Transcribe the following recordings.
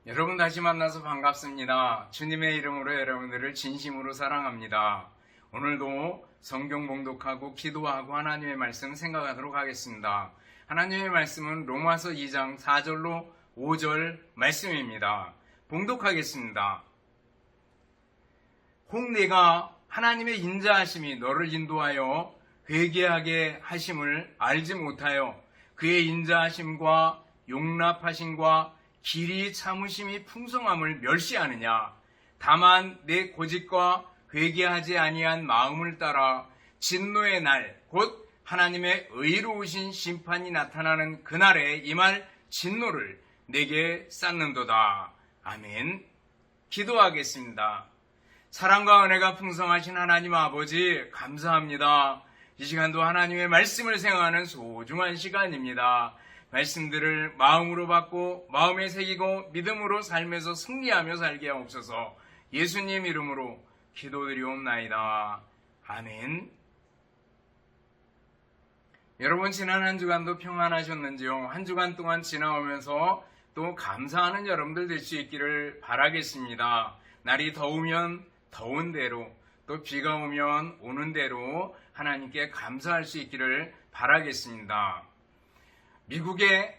여러분 다시 만나서 반갑습니다. 주님의 이름으로 여러분들을 진심으로 사랑합니다. 오늘도 성경 봉독하고 기도하고 하나님의 말씀 생각하도록 하겠습니다. 하나님의 말씀은 로마서 2장 4절로 5절 말씀입니다. 봉독하겠습니다. 혹 네가 하나님의 인자하심이 너를 인도하여 회개하게 하심을 알지 못하여 그의 인자하심과 용납하심과 길이 참으심이 풍성함을 멸시하느냐. 다만 내 고집과 회개하지 아니한 마음을 따라 진노의 날 곧 하나님의 의로우신 심판이 나타나는 그날에 임할 진노를 내게 쌓는도다. 아멘. 기도하겠습니다. 사랑과 은혜가 풍성하신 하나님 아버지 감사합니다. 이 시간도 하나님의 말씀을 생각하는 소중한 시간입니다. 말씀들을 마음으로 받고 마음에 새기고 믿음으로 삶에서 승리하며 살게 하옵소서. 예수님 이름으로 기도드리옵나이다. 아멘. 여러분 지난 한 주간도 평안하셨는지요? 한 주간 동안 지나오면서 또 감사하는 여러분들 될 수 있기를 바라겠습니다. 날이 더우면 더운 대로 또 비가 오면 오는 대로 하나님께 감사할 수 있기를 바라겠습니다. 미국의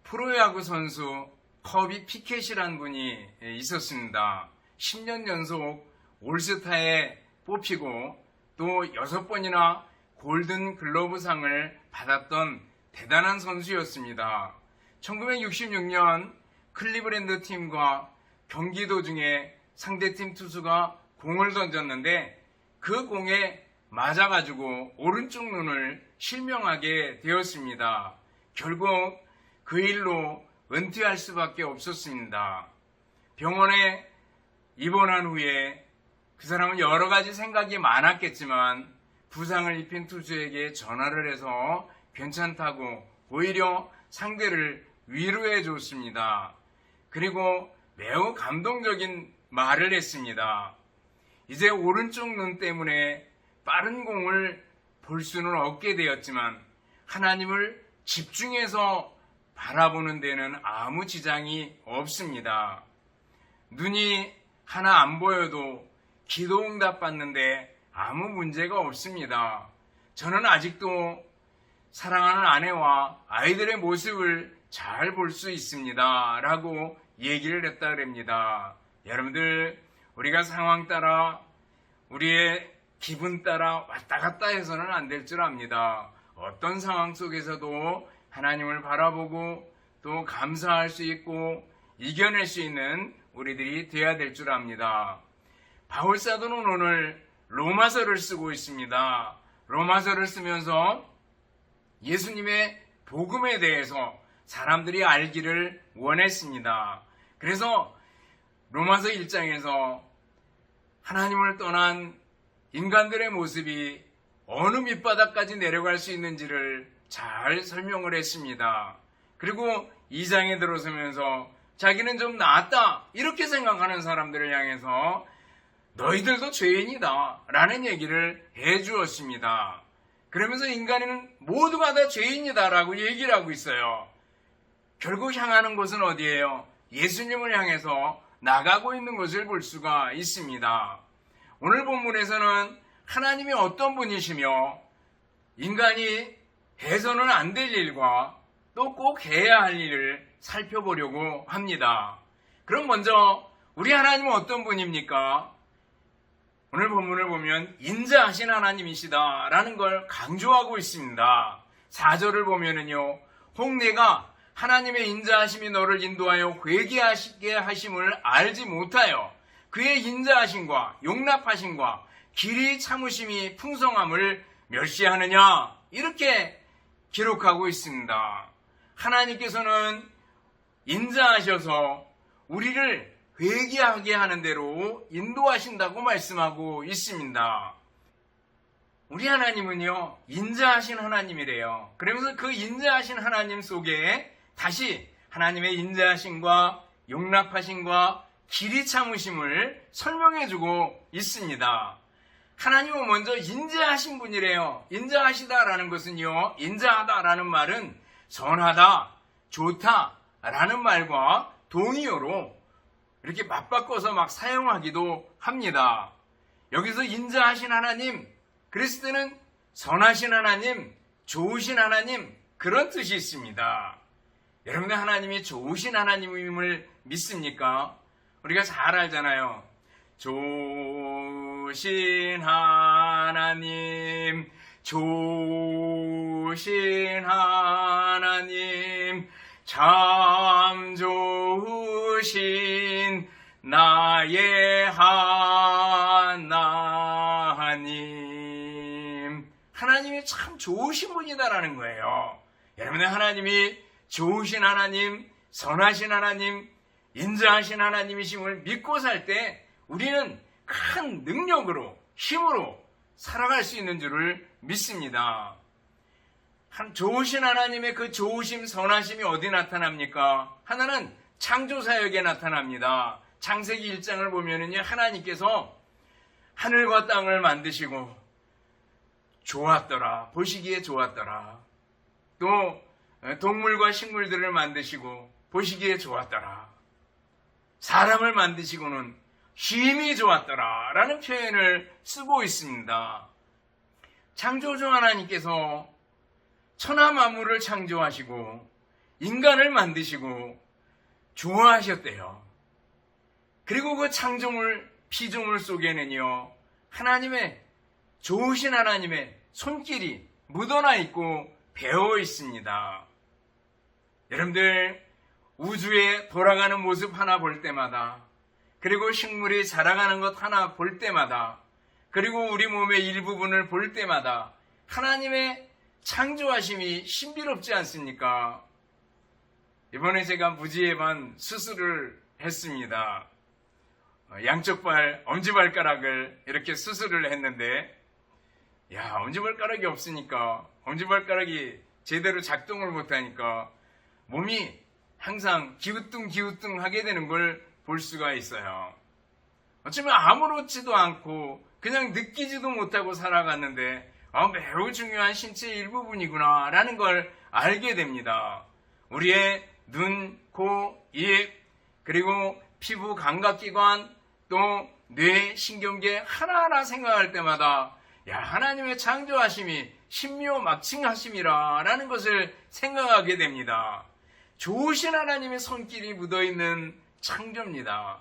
프로야구 선수 커비 피켓이라는 분이 있었습니다. 10년 연속 올스타에 뽑히고 또 6번이나 골든 글러브상을 받았던 대단한 선수였습니다. 1966년 클리브랜드 팀과 경기 도중에 상대팀 투수가 공을 던졌는데 그 공에 맞아가지고 오른쪽 눈을 실명하게 되었습니다. 결국 그 일로 은퇴할 수밖에 없었습니다. 병원에 입원한 후에 그 사람은 여러 가지 생각이 많았겠지만 부상을 입힌 투수에게 전화를 해서 괜찮다고 오히려 상대를 위로해 줬습니다. 그리고 매우 감동적인 말을 했습니다. 이제 오른쪽 눈 때문에 빠른 공을 볼 수는 없게 되었지만 하나님을 집중해서 바라보는 데는 아무 지장이 없습니다. 눈이 하나 안 보여도 기도 응답 받는데 아무 문제가 없습니다. 저는 아직도 사랑하는 아내와 아이들의 모습을 잘 볼 수 있습니다. 라고 얘기를 했다 그럽니다. 여러분들 우리가 상황 따라 우리의 기분 따라 왔다 갔다 해서는 안 될 줄 압니다. 어떤 상황 속에서도 하나님을 바라보고 또 감사할 수 있고 이겨낼 수 있는 우리들이 되어야 될 줄 압니다. 바울 사도는 오늘 로마서를 쓰고 있습니다. 로마서를 쓰면서 예수님의 복음에 대해서 사람들이 알기를 원했습니다. 그래서 로마서 1장에서 하나님을 떠난 인간들의 모습이 어느 밑바닥까지 내려갈 수 있는지를 잘 설명을 했습니다. 그리고 2장에 들어서면서 자기는 좀 나았다 이렇게 생각하는 사람들을 향해서 너희들도 죄인이다 라는 얘기를 해주었습니다. 그러면서 인간은 모두가 다 죄인이다 라고 얘기를 하고 있어요. 결국 향하는 곳은 어디예요? 예수님을 향해서 나가고 있는 것을 볼 수가 있습니다. 오늘 본문에서는 하나님이 어떤 분이시며 인간이 해서는 안 될 일과 또 꼭 해야 할 일을 살펴보려고 합니다. 그럼 먼저 우리 하나님은 어떤 분입니까? 오늘 본문을 보면 인자하신 하나님이시다라는 걸 강조하고 있습니다. 4절을 보면은요. 혹 네가 하나님의 인자하심이 너를 인도하여 회개하시게 하심을 알지 못하여 그의 인자하심과 용납하심과 길이 참으심이 풍성함을 멸시하느냐 이렇게 기록하고 있습니다. 하나님께서는 인자하셔서 우리를 회개하게 하는 대로 인도하신다고 말씀하고 있습니다. 우리 하나님은요 인자하신 하나님이래요. 그러면서 그 인자하신 하나님 속에 다시 하나님의 인자하심과 용납하심과 길이 참으심을 설명해주고 있습니다. 하나님은 먼저 인자하신 분이래요. 인자하시다라는 것은요, 인자하다라는 말은 선하다, 좋다라는 말과 동의어로 이렇게 맞바꿔서 막 사용하기도 합니다. 여기서 인자하신 하나님, 그랬을 때는 선하신 하나님, 좋으신 하나님, 그런 뜻이 있습니다. 여러분들 하나님이 좋으신 하나님임을 믿습니까? 우리가 잘 알잖아요. 좋으신 하나님, 좋으신 하나님, 참 좋으신 나의 하나님. 하나님이 참 좋으신 분이다라는 거예요. 여러분의 하나님이 좋으신 하나님, 선하신 하나님, 인자하신 하나님이심을 믿고 살 때 우리는 큰 능력으로, 힘으로 살아갈 수 있는 줄을 믿습니다. 좋으신 하나님의 그 좋으심, 선하심이 어디 나타납니까? 하나는 창조사역에 나타납니다. 창세기 1장을 보면은요, 하나님께서 하늘과 땅을 만드시고 좋았더라, 보시기에 좋았더라. 또 동물과 식물들을 만드시고 보시기에 좋았더라. 사람을 만드시고는 힘이 좋았더라 라는 표현을 쓰고 있습니다. 창조주 하나님께서 천하 만물을 창조하시고 인간을 만드시고 좋아하셨대요. 그리고 그 창조물, 피조물 속에는요, 하나님의, 좋으신 하나님의 손길이 묻어나 있고 배어 있습니다. 여러분들, 우주에 돌아가는 모습 하나 볼 때마다, 그리고 식물이 자라가는 것 하나 볼 때마다, 그리고 우리 몸의 일부분을 볼 때마다 하나님의 창조하심이 신비롭지 않습니까? 이번에 제가 무지개반 수술을 했습니다. 양쪽 발, 엄지발가락을 이렇게 수술을 했는데, 엄지발가락이 없으니까, 엄지발가락이 제대로 작동을 못하니까 몸이 항상 기우뚱기우뚱 하게 되는 걸 볼 수가 있어요. 어쩌면 아무렇지도 않고 그냥 느끼지도 못하고 살아갔는데 매우 중요한 신체의 일부분이구나 라는 걸 알게 됩니다. 우리의 눈, 코, 입, 그리고 피부 감각기관, 또 뇌, 신경계 하나하나 생각할 때마다 하나님의 창조하심이 신묘막칭하심이라 라는 것을 생각하게 됩니다. 좋으신 하나님의 손길이 묻어있는 창조입니다.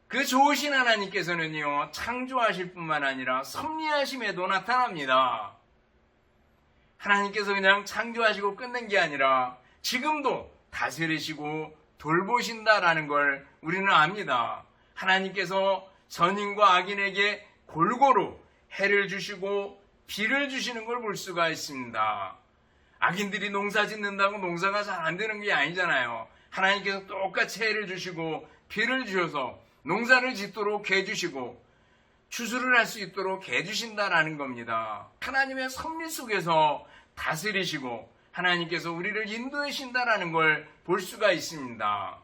그 좋으신 하나님께서는요, 창조하실 뿐만 아니라 섭리하심에도 나타납니다. 하나님께서 그냥 창조하시고 끝낸 게 아니라 지금도 다스리시고 돌보신다라는 걸 우리는 압니다. 하나님께서 선인과 악인에게 골고루 해를 주시고 비를 주시는 걸 볼 수가 있습니다. 악인들이 농사 짓는다고 농사가 잘 안 되는 게 아니잖아요. 하나님께서 똑같이 해를 주시고 비를 주셔서 농사를 짓도록 해주시고 추수를 할 수 있도록 해주신다라는 겁니다. 하나님의 섭리 속에서 다스리시고 하나님께서 우리를 인도하신다라는 걸 볼 수가 있습니다.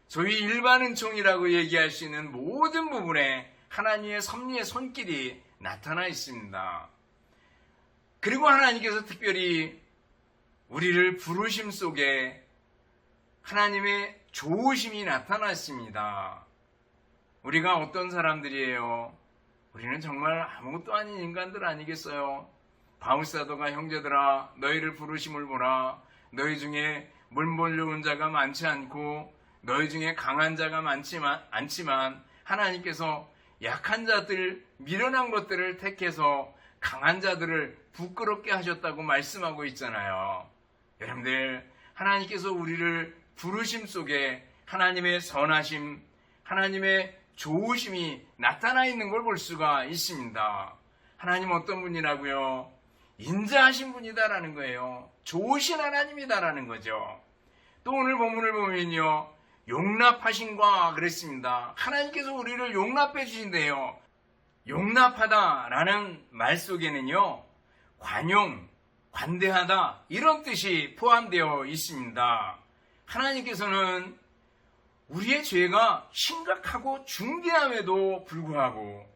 소위 일반 은총이라고 얘기할 수 있는 모든 부분에 하나님의 섭리의 손길이 나타나 있습니다. 그리고 하나님께서 특별히 우리를 부르심 속에 하나님의 좋으심이 나타났습니다. 우리가 어떤 사람들이에요? 우리는 정말 아무것도 아닌 인간들 아니겠어요? 바울사도가 형제들아 너희를 부르심을 보라. 너희 중에 물몰려온 자가 많지 않고 너희 중에 강한 자가 않지만 하나님께서 약한 자들, 미련한 것들을 택해서 강한 자들을 부끄럽게 하셨다고 말씀하고 있잖아요. 여러분들, 하나님께서 우리를 부르심 속에 하나님의 선하심, 하나님의 좋으심이 나타나 있는 걸 볼 수가 있습니다. 하나님 어떤 분이라고요? 인자하신 분이다라는 거예요. 좋으신 하나님이다라는 거죠. 또 오늘 본문을 보면요, 용납하신과 그랬습니다. 하나님께서 우리를 용납해 주신대요. 용납하다라는 말 속에는요, 관용, 관대하다 이런 뜻이 포함되어 있습니다. 하나님께서는 우리의 죄가 심각하고 중대함에도 불구하고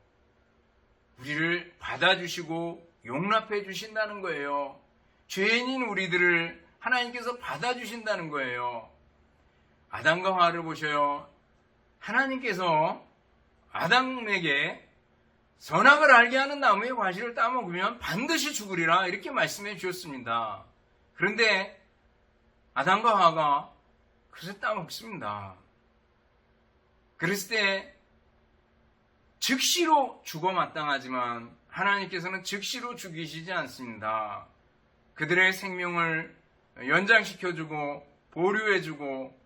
우리를 받아주시고 용납해 주신다는 거예요. 죄인인 우리들을 하나님께서 받아주신다는 거예요. 아담과 하와를 보셔요. 하나님께서 아담에게 선악을 알게 하는 나무의 과실을 따먹으면 반드시 죽으리라 이렇게 말씀해 주셨습니다. 그런데 아담과 하와가 그것을 따먹습니다. 그랬을 때 즉시로 죽어 마땅하지만 하나님께서는 즉시로 죽이시지 않습니다. 그들의 생명을 연장시켜주고 보류해주고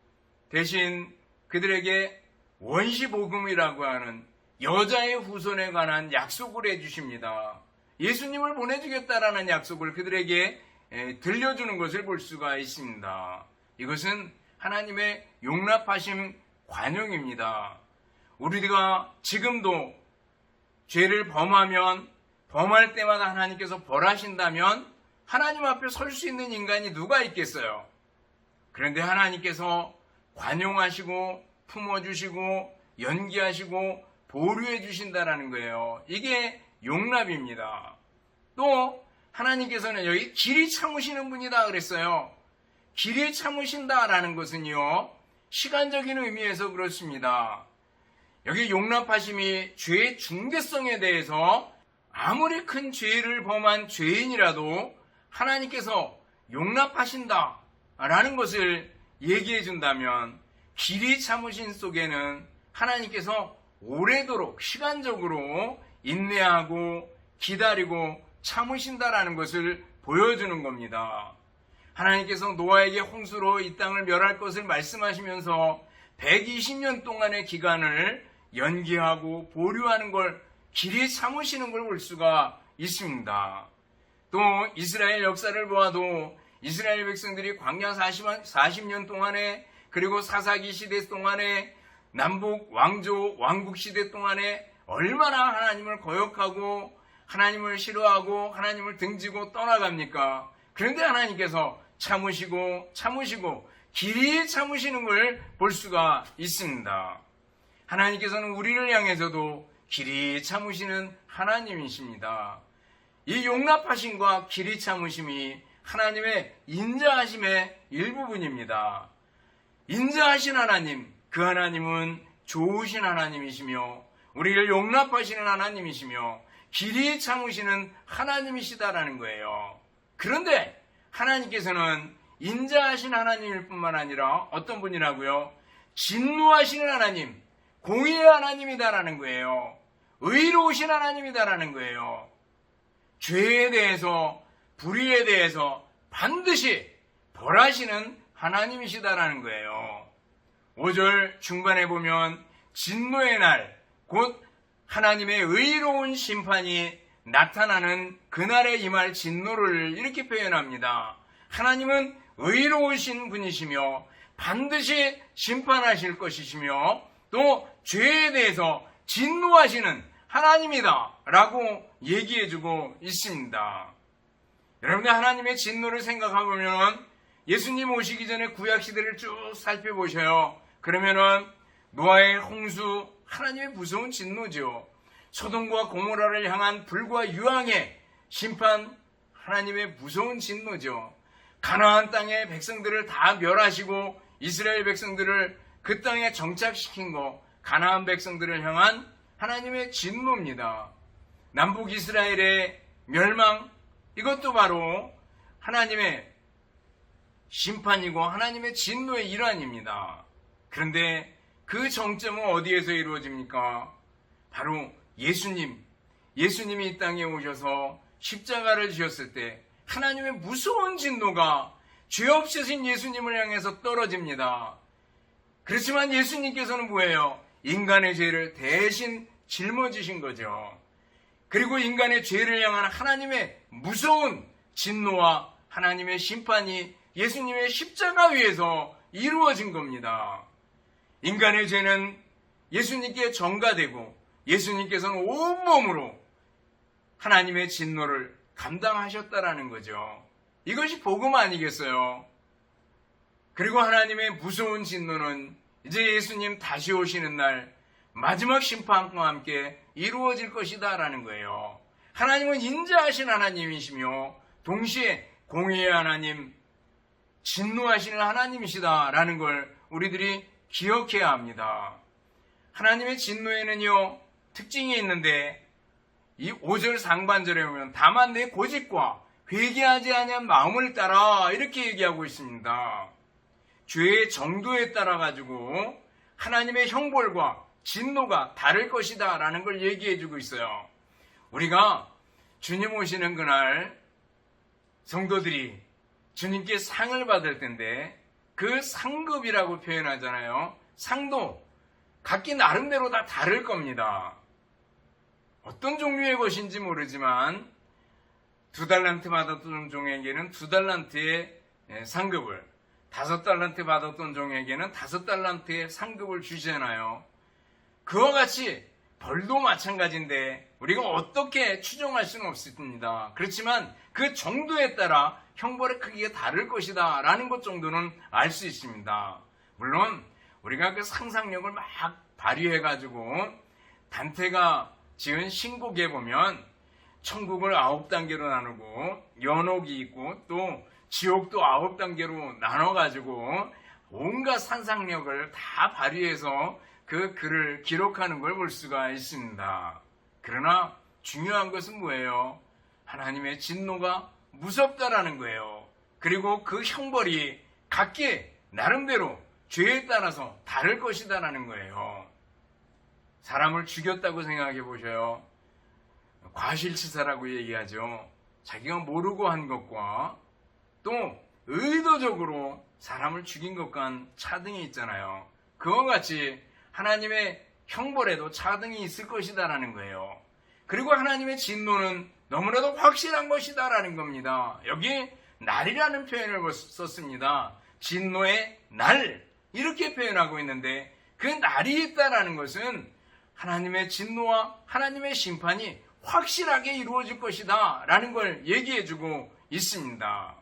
대신 그들에게 원시복음이라고 하는 여자의 후손에 관한 약속을 해주십니다. 예수님을 보내주겠다라는 약속을 그들에게 들려주는 것을 볼 수가 있습니다. 이것은 하나님의 용납하심 관용입니다. 우리가 지금도 죄를 범할 때마다 하나님께서 벌하신다면 하나님 앞에 설 수 있는 인간이 누가 있겠어요? 그런데 하나님께서 관용하시고 품어주시고 연기하시고 보류해 주신다라는 거예요. 이게 용납입니다. 또 하나님께서는 여기 길이 참으시는 분이다 그랬어요. 길이 참으신다라는 것은요, 시간적인 의미에서 그렇습니다. 여기 용납하심이 죄의 중대성에 대해서 아무리 큰 죄를 범한 죄인이라도 하나님께서 용납하신다라는 것을 얘기해 준다면 길이 참으신 속에는 하나님께서 오래도록 시간적으로 인내하고 기다리고 참으신다라는 것을 보여주는 겁니다. 하나님께서 노아에게 홍수로 이 땅을 멸할 것을 말씀하시면서 120년 동안의 기간을 연기하고 보류하는 걸 길이 참으시는 걸 볼 수가 있습니다. 또 이스라엘 역사를 보아도 이스라엘 백성들이 광야 40년 동안에 그리고 사사기 시대 동안에 남북 왕조 왕국 시대 동안에 얼마나 하나님을 거역하고 하나님을 싫어하고 하나님을 등지고 떠나갑니까? 그런데 하나님께서 참으시고 길이 참으시는 걸 볼 수가 있습니다. 하나님께서는 우리를 향해서도 길이 참으시는 하나님이십니다. 이 용납하심과 길이 참으심이 하나님의 인자하심의 일부분입니다. 인자하신 하나님, 그 하나님은 좋으신 하나님이시며 우리를 용납하시는 하나님이시며 길이 참으시는 하나님이시다라는 거예요. 그런데 하나님께서는 인자하신 하나님일 뿐만 아니라 어떤 분이라고요? 진노하시는 하나님, 공의의 하나님이다라는 거예요. 의로우신 하나님이다라는 거예요. 죄에 대해서, 불의에 대해서 반드시 벌하시는 하나님이시다라는 거예요. 5절 중반에 보면 진노의 날, 곧 하나님의 의로운 심판이 나타나는 그날에 임할 진노를 이렇게 표현합니다. 하나님은 의로우신 분이시며 반드시 심판하실 것이시며 또 죄에 대해서 진노하시는 하나님이다 라고 얘기해주고 있습니다. 여러분들 하나님의 진노를 생각해보면 예수님 오시기 전에 구약시대를 쭉 살펴보셔요. 그러면은 노아의 홍수, 하나님의 무서운 진노죠. 소돔과 고모라를 향한 불과 유황의 심판, 하나님의 무서운 진노죠. 가나안 땅의 백성들을 다 멸하시고 이스라엘 백성들을 그 땅에 정착시킨 거, 가나안 백성들을 향한 하나님의 진노입니다. 남북 이스라엘의 멸망, 이것도 바로 하나님의 심판이고 하나님의 진노의 일환입니다. 그런데 그 정점은 어디에서 이루어집니까? 바로 예수님이 이 땅에 오셔서 십자가를 지었을 때 하나님의 무서운 진노가 죄 없으신 예수님을 향해서 떨어집니다. 그렇지만 예수님께서는 뭐예요? 인간의 죄를 대신 짊어지신 거죠. 그리고 인간의 죄를 향한 하나님의 무서운 진노와 하나님의 심판이 예수님의 십자가 위에서 이루어진 겁니다. 인간의 죄는 예수님께 전가되고 예수님께서는 온몸으로 하나님의 진노를 감당하셨다라는 거죠. 이것이 복음 아니겠어요? 그리고 하나님의 무서운 진노는 이제 예수님 다시 오시는 날 마지막 심판과 함께 이루어질 것이다라는 거예요. 하나님은 인자하신 하나님이시며 동시에 공의의 하나님, 진노하시는 하나님이시다라는 걸 우리들이 기억해야 합니다. 하나님의 진노에는요 특징이 있는데, 이 5절 상반절에 보면 다만 내 고집과 회개하지 아니한 마음을 따라 이렇게 얘기하고 있습니다. 죄의 정도에 따라 가지고 하나님의 형벌과 진노가 다를 것이다 라는 걸 얘기해 주고 있어요. 우리가 주님 오시는 그날 성도들이 주님께 상을 받을 텐데, 그 상급이라고 표현하잖아요. 상도 각기 나름대로 다 다를 겁니다. 어떤 종류의 것인지 모르지만 2달란트 받았던 종에게는 2달란트의 상급을, 5달란트 받았던 종에게는 5달란트의 상급을 주잖아요. 그와 같이 벌도 마찬가지인데 우리가 어떻게 추정할 수는 없습니다. 그렇지만 그 정도에 따라 형벌의 크기가 다를 것이다 라는 것 정도는 알 수 있습니다. 물론 우리가 그 상상력을 막 발휘해가지고 단테가 지은 신곡에 보면 천국을 9단계로 나누고 연옥이 있고 또 지옥도 9단계로 나눠가지고 온갖 상상력을 다 발휘해서 그 글을 기록하는 걸 볼 수가 있습니다. 그러나 중요한 것은 뭐예요? 하나님의 진노가 무섭다라는 거예요. 그리고 그 형벌이 각기 나름대로 죄에 따라서 다를 것이다라는 거예요. 사람을 죽였다고 생각해 보셔요. 과실치사라고 얘기하죠. 자기가 모르고 한 것과 또 의도적으로 사람을 죽인 것과는 차등이 있잖아요. 그와 같이 하나님의 형벌에도 차등이 있을 것이다라는 거예요. 그리고 하나님의 진노는 너무나도 확실한 것이다라는 겁니다. 여기 날이라는 표현을 썼습니다. 진노의 날 이렇게 표현하고 있는데, 그 날이 있다라는 것은 하나님의 진노와 하나님의 심판이 확실하게 이루어질 것이다 라는 걸 얘기해주고 있습니다.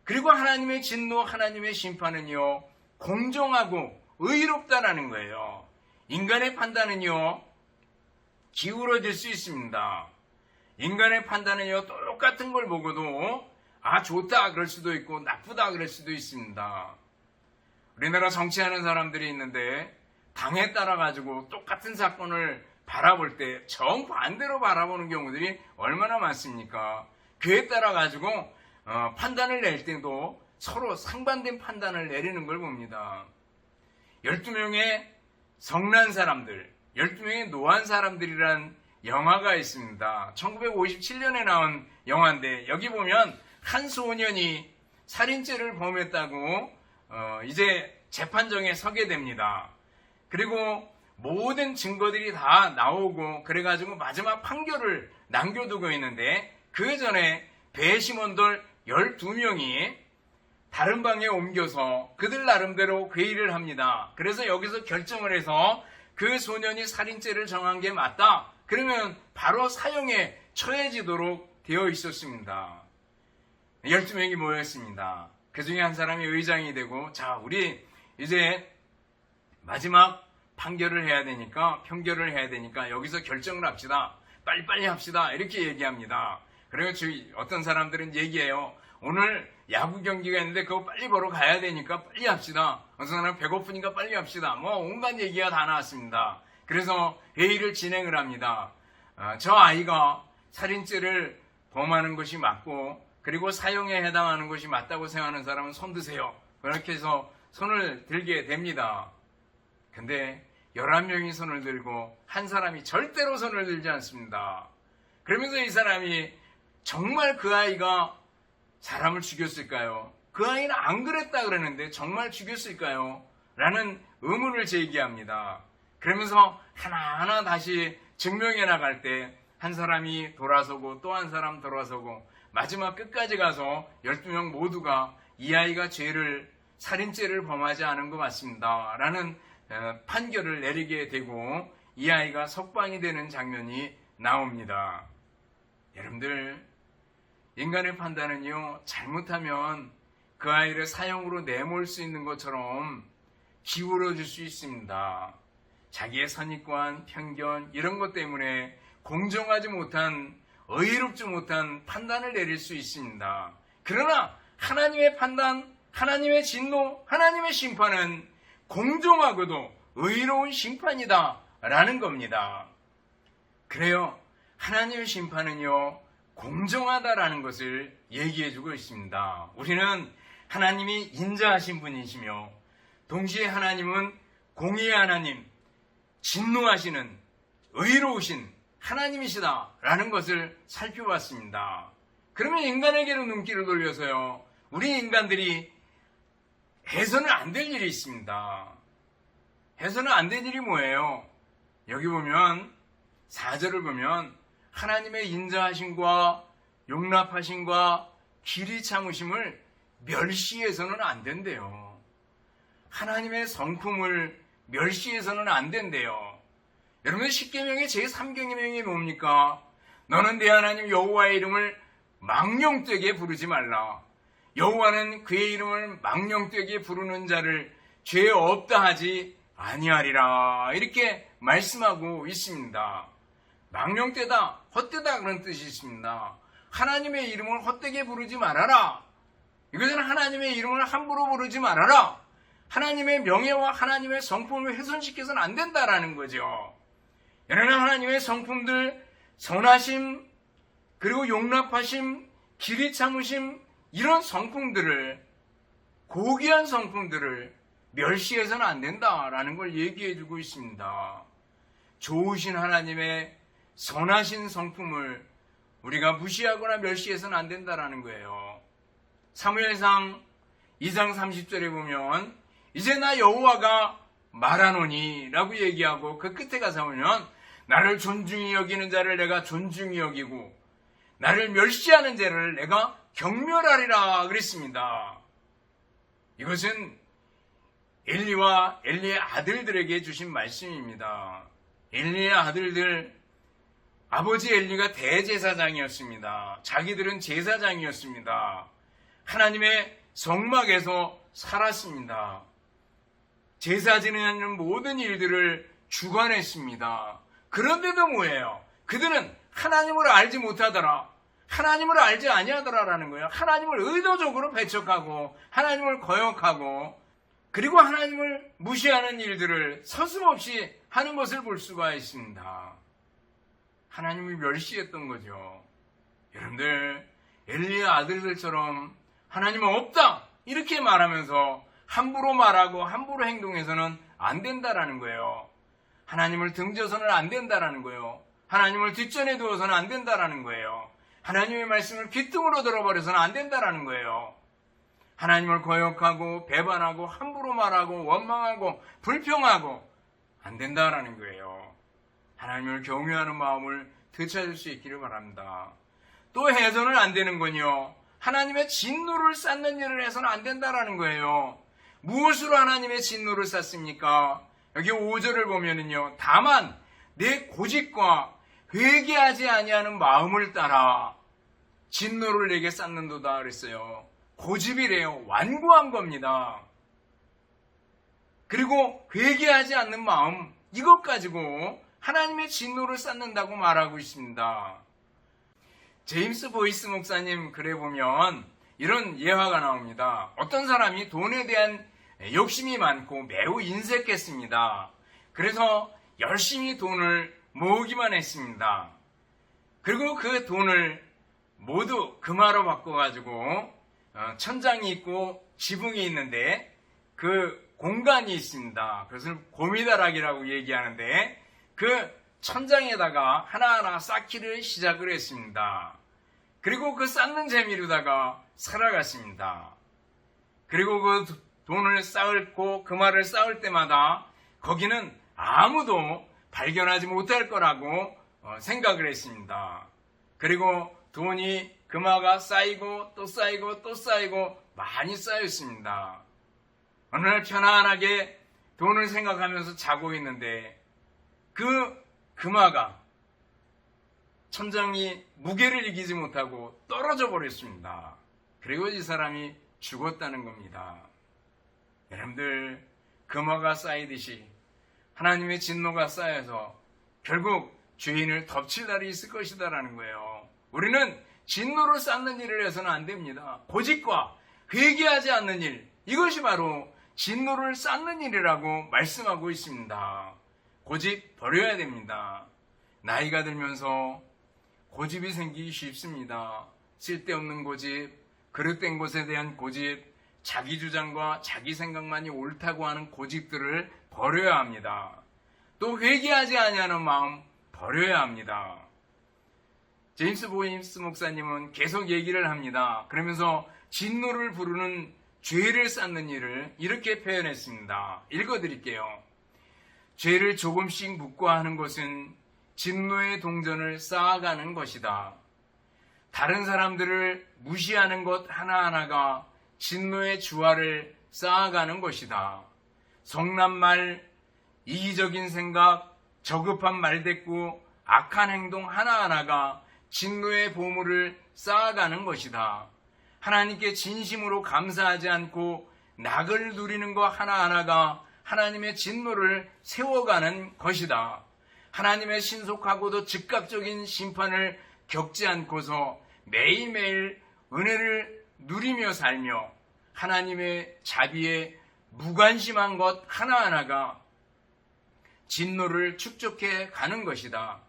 그리고 하나님의 진노, 하나님의 심판은요 공정하고 의롭다라는 거예요. 인간의 판단은요 기울어질 수 있습니다. 인간의 판단은요 똑같은 걸 보고도 좋다 그럴 수도 있고 나쁘다 그럴 수도 있습니다. 우리나라 정치하는 사람들이 있는데 당에 따라 가지고 똑같은 사건을 바라볼 때 정반대로 바라보는 경우들이 얼마나 많습니까? 그에 따라 가지고 판단을 낼 때도 서로 상반된 판단을 내리는 걸 봅니다. 12명의 성난 사람들, 12명의 노한 사람들이란 영화가 있습니다. 1957년에 나온 영화인데, 여기 보면 한 소년이 살인죄를 범했다고 이제 재판정에 서게 됩니다. 그리고 모든 증거들이 다 나오고 그래가지고 마지막 판결을 남겨두고 있는데, 그 전에 배심원들 12명이 다른 방에 옮겨서 그들 나름대로 회의를 합니다. 그래서 여기서 결정을 해서 그 소년이 살인죄를 정한 게 맞다. 그러면 바로 사형에 처해지도록 되어 있었습니다. 12명이 모였습니다. 그 중에 한 사람이 의장이 되고, 자, 우리 이제 마지막 판결을 해야 되니까, 평결을 해야 되니까 여기서 결정을 합시다. 빨리빨리 합시다. 이렇게 얘기합니다. 그리고 어떤 사람들은 얘기해요. 오늘 야구 경기가 있는데 그거 빨리 보러 가야 되니까 빨리 합시다. 어떤 사람은 배고프니까 빨리 합시다. 온갖 얘기가 다 나왔습니다. 그래서 회의를 진행을 합니다. 저 아이가 살인죄를 범하는 것이 맞고 그리고 사형에 해당하는 것이 맞다고 생각하는 사람은 손 드세요. 그렇게 해서 손을 들게 됩니다. 근데 11명이 손을 들고 한 사람이 절대로 손을 들지 않습니다. 그러면서 이 사람이 정말 그 아이가 사람을 죽였을까요? 그 아이는 안 그랬다 그러는데 정말 죽였을까요? 라는 의문을 제기합니다. 그러면서 하나하나 다시 증명해 나갈 때 한 사람이 돌아서고 또 한 사람 돌아서고 마지막 끝까지 가서 12명 모두가 이 아이가 살인죄를 범하지 않은 것 같습니다. 라는 판결을 내리게 되고 이 아이가 석방이 되는 장면이 나옵니다. 여러분들, 인간의 판단은요, 잘못하면 그 아이를 사형으로 내몰 수 있는 것처럼 기울어질 수 있습니다. 자기의 선입관, 편견 이런 것 때문에 공정하지 못한, 의롭지 못한 판단을 내릴 수 있습니다. 그러나 하나님의 판단, 하나님의 진노, 하나님의 심판은 공정하고도 의로운 심판이다 라는 겁니다. 그래요. 하나님의 심판은요, 공정하다라는 것을 얘기해주고 있습니다. 우리는 하나님이 인자하신 분이시며 동시에 하나님은 공의의 하나님, 진노하시는 의로우신 하나님이시다라는 것을 살펴봤습니다. 그러면 인간에게로 눈길을 돌려서요, 우리 인간들이 해서는 안 될 일이 있습니다. 해서는 안 될 일이 뭐예요? 여기 보면 4절을 보면 하나님의 인자하심과 용납하심과 길이 참으심을 멸시해서는 안 된대요. 하나님의 성품을 멸시해서는 안 된대요. 여러분, 십계명의 제3계명이 뭡니까? 너는 내 하나님 여호와의 이름을 망령되게 부르지 말라. 여호와는 그의 이름을 망령되게 부르는 자를 죄 없다 하지 아니하리라. 이렇게 말씀하고 있습니다. 망령되다, 헛되다 그런 뜻이 있습니다. 하나님의 이름을 헛되게 부르지 말아라. 이것은 하나님의 이름을 함부로 부르지 말아라. 하나님의 명예와 하나님의 성품을 훼손시켜서는 안 된다라는 거죠. 여러분, 하나님의 성품들, 선하심, 그리고 용납하심, 길이 참으심, 이런 성품들을, 고귀한 성품들을 멸시해서는 안 된다라는 걸 얘기해주고 있습니다. 좋으신 하나님의 선하신 성품을 우리가 무시하거나 멸시해서는 안 된다라는 거예요. 사무엘상 2장 30절에 보면 이제 나 여호와가 말하노니 라고 얘기하고 그 끝에 가서 보면 나를 존중히 여기는 자를 내가 존중히 여기고 나를 멸시하는 자를 내가 경멸하리라 그랬습니다. 이것은 엘리와 엘리의 아들들에게 주신 말씀입니다. 엘리의 아들들, 아버지 엘리가 대제사장이었습니다. 자기들은 제사장이었습니다. 하나님의 성막에서 살았습니다. 제사 지내는 모든 일들을 주관했습니다. 그런데도 뭐예요? 그들은 하나님을 알지 못하더라. 하나님을 알지 아니하더라라는 거예요. 하나님을 의도적으로 배척하고 하나님을 거역하고 그리고 하나님을 무시하는 일들을 서슴없이 하는 것을 볼 수가 있습니다. 하나님을 멸시했던 거죠. 여러분들, 엘리의 아들들처럼 하나님은 없다 이렇게 말하면서 함부로 말하고 함부로 행동해서는 안 된다라는 거예요. 하나님을 등져서는 안 된다라는 거예요. 하나님을 뒷전에 두어서는 안 된다라는 거예요. 하나님의 말씀을 귓등으로 들어버려서는 안 된다라는 거예요. 하나님을 거역하고 배반하고 함부로 말하고 원망하고 불평하고 안 된다라는 거예요. 하나님을 경외하는 마음을 되찾을 수 있기를 바랍니다. 또 해서는 안 되는 건요, 하나님의 진노를 쌓는 일을 해서는 안 된다라는 거예요. 무엇으로 하나님의 진노를 쌓습니까? 여기 5절을 보면은요, 다만 내 고집과 회개하지 아니하는 마음을 따라 진노를 내게 쌓는도다 그랬어요. 고집이래요. 완고한 겁니다. 그리고 회개하지 않는 마음, 이것 가지고 하나님의 진노를 쌓는다고 말하고 있습니다. 제임스 보이스 목사님 글에 보면 이런 예화가 나옵니다. 어떤 사람이 돈에 대한 욕심이 많고 매우 인색했습니다. 그래서 열심히 돈을 모으기만 했습니다. 그리고 그 돈을 모두 금화로 바꿔가지고 천장이 있고 지붕이 있는데 그 공간이 있습니다. 그것을 고미다락이라고 얘기하는데 그 천장에다가 하나하나 쌓기를 시작을 했습니다. 그리고 그 쌓는 재미로다가 살아갔습니다. 그리고 그 돈을 쌓고 금화를 쌓을 때마다 거기는 아무도 발견하지 못할 거라고 생각을 했습니다. 그리고 돈이 금화가 쌓이고 또 쌓이고 또 쌓이고 많이 쌓였습니다. 어느 날 편안하게 돈을 생각하면서 자고 있는데 그 금화가 천장이 무게를 이기지 못하고 떨어져 버렸습니다. 그리고 이 사람이 죽었다는 겁니다. 여러분들, 금화가 쌓이듯이 하나님의 진노가 쌓여서 결국 죄인을 덮칠 날이 있을 것이다라는 거예요. 우리는 진노를 쌓는 일을 해서는 안 됩니다. 고집과 회개하지 않는 일, 이것이 바로 진노를 쌓는 일이라고 말씀하고 있습니다. 고집 버려야 됩니다. 나이가 들면서 고집이 생기기 쉽습니다. 쓸데없는 고집, 그릇된 것에 대한 고집, 자기 주장과 자기 생각만이 옳다고 하는 고집들을 버려야 합니다. 또 회개하지 아니하는 마음 버려야 합니다. 제임스 보임스 목사님은 계속 얘기를 합니다. 그러면서 진노를 부르는 죄를 쌓는 일을 이렇게 표현했습니다. 읽어드릴게요. 죄를 조금씩 묵과하는 것은 진노의 동전을 쌓아가는 것이다. 다른 사람들을 무시하는 것 하나하나가 진노의 주화를 쌓아가는 것이다. 성난 말, 이기적인 생각, 저급한 말대꾸, 악한 행동 하나하나가 진노의 보물을 쌓아가는 것이다. 하나님께 진심으로 감사하지 않고 낙을 누리는 것 하나하나가 하나님의 진노를 세워가는 것이다. 하나님의 신속하고도 즉각적인 심판을 겪지 않고서 매일매일 은혜를 누리며 살며 하나님의 자비에 무관심한 것 하나하나가 진노를 축적해 가는 것이다.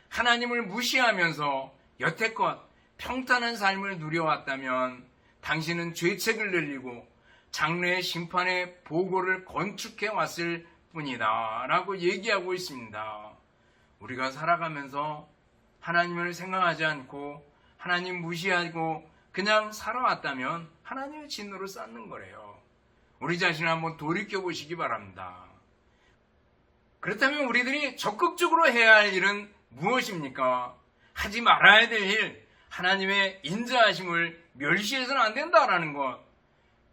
하나님을 무시하면서 여태껏 평탄한 삶을 누려왔다면 당신은 죄책을 늘리고 장래의 심판의 보고를 건축해 왔을 뿐이다 라고 얘기하고 있습니다. 우리가 살아가면서 하나님을 생각하지 않고 하나님 무시하고 그냥 살아왔다면 하나님의 진노를 쌓는 거래요. 우리 자신을 한번 돌이켜보시기 바랍니다. 그렇다면 우리들이 적극적으로 해야 할 일은 무엇입니까? 하지 말아야 될 일, 하나님의 인자하심을 멸시해서는 안 된다라는 것,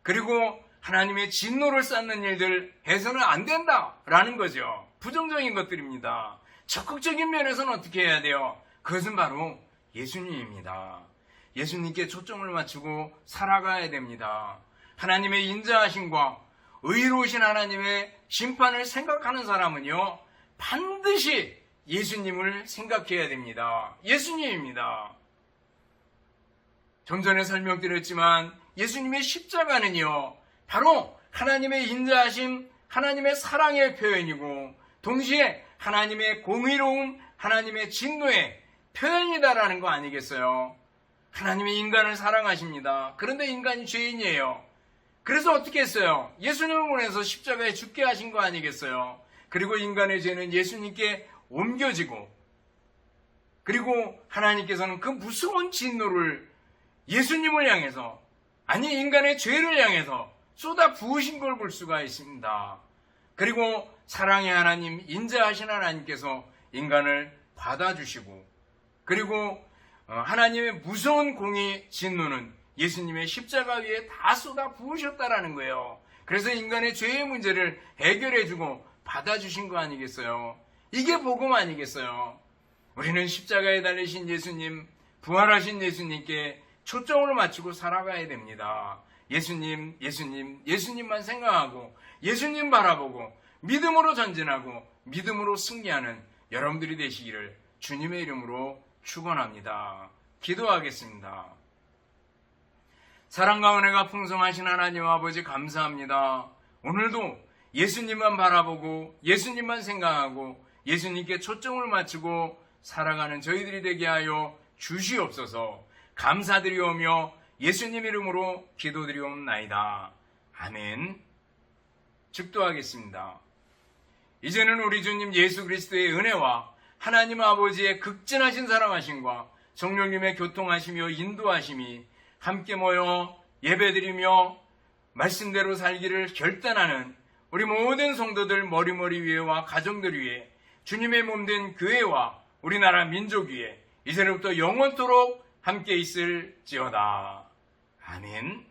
그리고 하나님의 진노를 쌓는 일들 해서는 안 된다라는 거죠. 부정적인 것들입니다. 적극적인 면에서는 어떻게 해야 돼요? 그것은 바로 예수님입니다. 예수님께 초점을 맞추고 살아가야 됩니다. 하나님의 인자하심과 의로우신 하나님의 심판을 생각하는 사람은요, 반드시 예수님을 생각해야 됩니다. 예수님입니다. 좀 전에 설명드렸지만 예수님의 십자가는요, 바로 하나님의 인자하심, 하나님의 사랑의 표현이고 동시에 하나님의 공의로움, 하나님의 진노의 표현이다라는 거 아니겠어요? 하나님이 인간을 사랑하십니다. 그런데 인간이 죄인이에요. 그래서 어떻게 했어요? 예수님을 보내서 십자가에 죽게 하신 거 아니겠어요? 그리고 인간의 죄는 예수님께 옮겨지고, 그리고 하나님께서는 그 무서운 진노를 예수님을 향해서, 아니 인간의 죄를 향해서 쏟아 부으신 걸 볼 수가 있습니다. 그리고 사랑의 하나님, 인자하신 하나님께서 인간을 받아주시고, 그리고 하나님의 무서운 공의 진노는 예수님의 십자가 위에 다 쏟아 부으셨다라는 거예요. 그래서 인간의 죄의 문제를 해결해주고 받아주신 거 아니겠어요? 이게 복음 아니겠어요? 우리는 십자가에 달리신 예수님, 부활하신 예수님께 초점을 맞추고 살아가야 됩니다. 예수님, 예수님, 예수님만 생각하고 예수님 바라보고 믿음으로 전진하고 믿음으로 승리하는 여러분들이 되시기를 주님의 이름으로 축원합니다. 기도하겠습니다. 사랑과 은혜가 풍성하신 하나님 아버지 감사합니다. 오늘도 예수님만 바라보고 예수님만 생각하고 예수님께 초점을 맞추고 살아가는 저희들이 되게 하여 주시옵소서. 감사드리오며 예수님 이름으로 기도드리옵나이다. 아멘. 축도하겠습니다. 이제는 우리 주님 예수 그리스도의 은혜와 하나님 아버지의 극진하신 사랑하심과 성령님의 교통하시며 인도하심이 함께 모여 예배드리며 말씀대로 살기를 결단하는 우리 모든 성도들 머리머리 위에와 가정들 위에 주님의 몸된 교회와 우리나라 민족 위에 이제부터 영원토록 함께 있을지어다. 아멘.